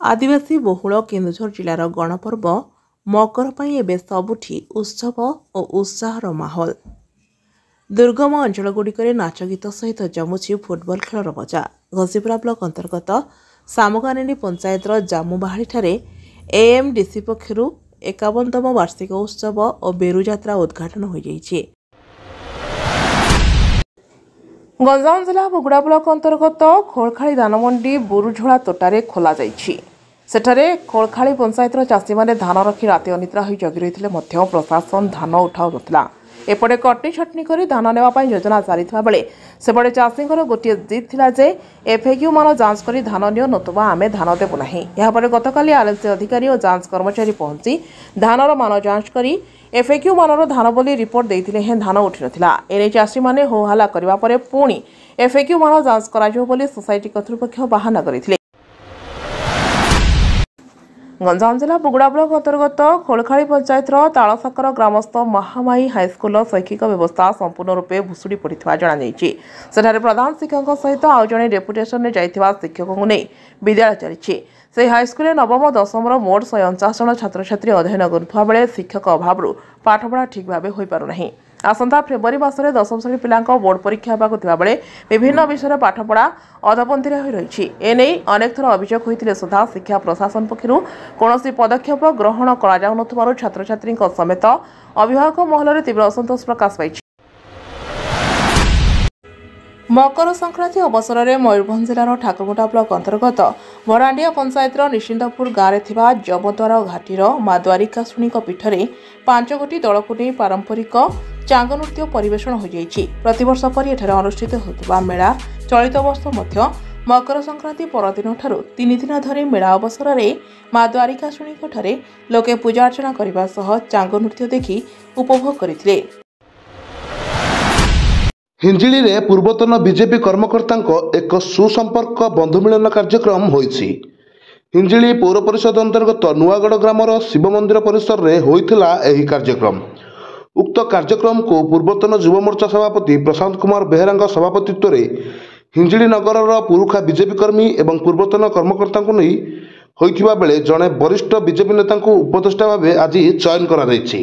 आदिवासी बहुल केन्दुझर जिलार गणपर्व मकर ପାଇଁ ଏବେ ସବୁଠି ଉତ୍ସବ ଓ ଉତ୍ସାହର ମାହୋଲ। ଦୁର୍ଗମ ଅଞ୍ଚଳଗୁଡ଼ିକରେ ନାଚ ଗୀତ ସହିତ ଜମୁଛି ଫୁଟବଲ ଖେଳର ମଜା। ଘସିପୁରା ବ୍ଲକ ଅନ୍ତର୍ଗତ ସାମଗାନେଣ୍ଡି ପଞ୍ଚାୟତର ଜାମୁବାହାଳିଠାରେ ଏଏମ୍ଡିସି ପକ୍ଷରୁ 51ତମ ବାର୍ଷିକ ଉତ୍ସବ ଓ ବେରୁଯାତ୍ରା ଉଦ୍ଘାଟନ ହୋଇଯାଇଛି। ଗଞ୍ଜାମ ଜିଲ୍ଲା ବୁଗୁଡ଼ା ବ୍ଲକ ଅନ୍ତର୍ଗତ ଖୋଳଖାଳି ଧାନମଣ୍ଡି ବୁରୁଝୋଳା ତୋଟାରେ ଖୋଲାଯାଇଛି। ସେଠାରେ ଖୋଳଖାଳି ପଞ୍ଚାୟତର ଚାଷୀମାନେ ଧାନ ରଖି ରାତି ଅନିଦ୍ରା ହୋଇ ଜଗି ରହିଥିଲେ ମଧ୍ୟ ପ୍ରଶାସନ ଧାନ ଉଠାଉନଥିଲା। ଏପଟେ କଟନି ଛଟନି କରି ଧାନ ନେବା ପାଇଁ ଯୋଜନା ଚାଲିଥିବା ବେଳେ ସେପଟେ ଚାଷୀଙ୍କର ଗୋଟିଏ ଜିଦ୍ ଥିଲା ଯେ ଏଫ୍ଏକ୍ୟୁ ମାନ ଯାଞ୍ଚ କରି ଧାନ ନିଅ, ନତୁବା ଆମେ ଧାନ ଦେବୁ ନାହିଁ। ଏହାପରେ ଗତକାଲି ଆର୍ଏମ୍ସି ଅଧିକାରୀ ଓ ଯାଞ୍ଚ କର୍ମଚାରୀ ପହଞ୍ଚି ଧାନର ମାନ ଯାଞ୍ଚ କରି ଏଫ୍ଏକ୍ୟୁ ମାନର ଧାନ ବୋଲି ରିପୋର୍ଟ ଦେଇଥିଲେ ହେଁ ଧାନ ଉଠିନଥିଲା। ଏନେଇ ଚାଷୀମାନେ ହୋହାଲ୍ଲା କରିବା ପରେ ପୁଣି ଏଫ୍ଏକ୍ୟୁ ମାନ ଯାଞ୍ଚ କରାଯିବ ବୋଲି ସୋସାଇଟି କର୍ତ୍ତୃପକ୍ଷ ବାହାନା କରିଥିଲେ। ଗଞ୍ଜାମ ଜିଲ୍ଲା ବୁଗୁଡ଼ା ବ୍ଲକ ଅନ୍ତର୍ଗତ ଖୋଳଖାଳି ପଞ୍ଚାୟତର ତାଳସାକର ଗ୍ରାମସ୍ଥ ମହାମାଇ ହାଇସ୍କୁଲର ଶୈକ୍ଷିକ ବ୍ୟବସ୍ଥା ସମ୍ପୂର୍ଣ୍ଣ ରୂପେ ଭୁଶୁଡ଼ି ପଡ଼ିଥିବା ଜଣାଯାଇଛି। ସେଠାରେ ପ୍ରଧାନ ଶିକ୍ଷକଙ୍କ ସହିତ ଆଉ ଜଣେ ଡେପୁଟେସନରେ ଯାଇଥିବା ଶିକ୍ଷକଙ୍କୁ ନେଇ ବିଦ୍ୟାଳୟ ଚାଲିଛି। ସେହି ହାଇସ୍କୁଲରେ ନବମ ଦଶମର ମୋଟ 149 ଜଣ ଛାତ୍ରଛାତ୍ରୀ ଅଧ୍ୟୟନ କରୁଥିବା ବେଳେ ଶିକ୍ଷକ ଅଭାବରୁ ପାଠପଢ଼ା ଠିକ୍ ଭାବେ ହୋଇପାରୁନାହିଁ। ଆସନ୍ତା ଫେବୃଆରୀ ମାସରେ ଦଶମ ଶ୍ରେଣୀ ପିଲାଙ୍କ ବୋର୍ଡ ପରୀକ୍ଷା ହେବାକୁ ଥିବାବେଳେ ବିଭିନ୍ନ ବିଷୟରେ ପାଠପଢ଼ା ଅଧପନ୍ଥୀରେ ହୋଇ ରହିଛି। ଏନେଇ ଅନେକ ଥର ଅଭିଯୋଗ ହୋଇଥିଲେ ସୁଦ୍ଧା ଶିକ୍ଷା ପ୍ରଶାସନ ପକ୍ଷରୁ କୌଣସି ପଦକ୍ଷେପ ଗ୍ରହଣ କରାଯାଉନଥିବାରୁ ଛାତ୍ରଛାତ୍ରୀଙ୍କ ସମେତ ଅଭିଭାବକ ମହଲରେ ତୀବ୍ର ଅସନ୍ତୋଷ ପ୍ରକାଶ ପାଇଛି। ମକର ସଂକ୍ରାନ୍ତି ଅବସରରେ ମୟୂରଭଞ୍ଜ ଜିଲ୍ଲାର ଠାକୁରଗୁଡ଼ା ବ୍ଲକ ଅନ୍ତର୍ଗତ ଭରାଣ୍ଡିଆ ପଞ୍ଚାୟତର ନିଶ୍ଚିନ୍ତପୁର ଗାଁରେ ଥିବା ଯମଦ୍ୱାର ଘାଟିର ମା ଦ୍ୱାରିକାଶୁଣୀଙ୍କ ପୀଠରେ 5 ଗୋଟି ଦଳକୁ ନେଇ ପାରମ୍ପରିକ ଚାଙ୍ଗ ନୃତ୍ୟ ପରିବେଷଣ ହୋଇଯାଇଛି। ପ୍ରତିବର୍ଷ ପରି ଏଠାରେ ଅନୁଷ୍ଠିତ ହେଉଥିବା ମେଳା ଚଳିତ ବର୍ଷ ମଧ୍ୟ ମକର ସଂକ୍ରାନ୍ତି ପରଦିନଠାରୁ 3 ଦିନ ଧରି ମେଳା ଅବସରରେ ମା ଦ୍ୱାରିକାଶୁଣୀଙ୍କଠାରେ ଲୋକେ ପୂଜା ଅର୍ଚ୍ଚନା କରିବା ସହ ଚାଙ୍ଗ ନୃତ୍ୟ ଦେଖି ଉପଭୋଗ କରିଥିଲେ। ହିଞ୍ଜିଳିରେ ପୂର୍ବତନ ବିଜେପି କର୍ମକର୍ତ୍ତାଙ୍କ ଏକ ସୁସମ୍ପର୍କ ବନ୍ଧୁମିଳନ କାର୍ଯ୍ୟକ୍ରମ ହୋଇଛି। ହିଞ୍ଜିଳି ପୌର ପରିଷଦ ଅନ୍ତର୍ଗତ ନୂଆଗଡ଼ ଗ୍ରାମର ଶିବ ମନ୍ଦିର ପରିସରରେ ହୋଇଥିଲା ଏହି କାର୍ଯ୍ୟକ୍ରମ। ଉକ୍ତ କାର୍ଯ୍ୟକ୍ରମକୁ ପୂର୍ବତନ ଯୁବମୋର୍ଚ୍ଚା ସଭାପତି ପ୍ରଶାନ୍ତ କୁମାର ବେହେରାଙ୍କ ସଭାପତିତ୍ୱରେ ହିଞ୍ଜିଳି ନଗରର ପୁରୁଖା ବିଜେପି କର୍ମୀ ଏବଂ ପୂର୍ବତନ କର୍ମକର୍ତ୍ତାଙ୍କୁ ନେଇ ହୋଇଥିବା ବେଳେ ଜଣେ ବରିଷ୍ଠ ବିଜେପି ନେତାଙ୍କୁ ଉପଦେଷ୍ଟା ଭାବେ ଆଜି ଚୟନ କରାଯାଇଛି।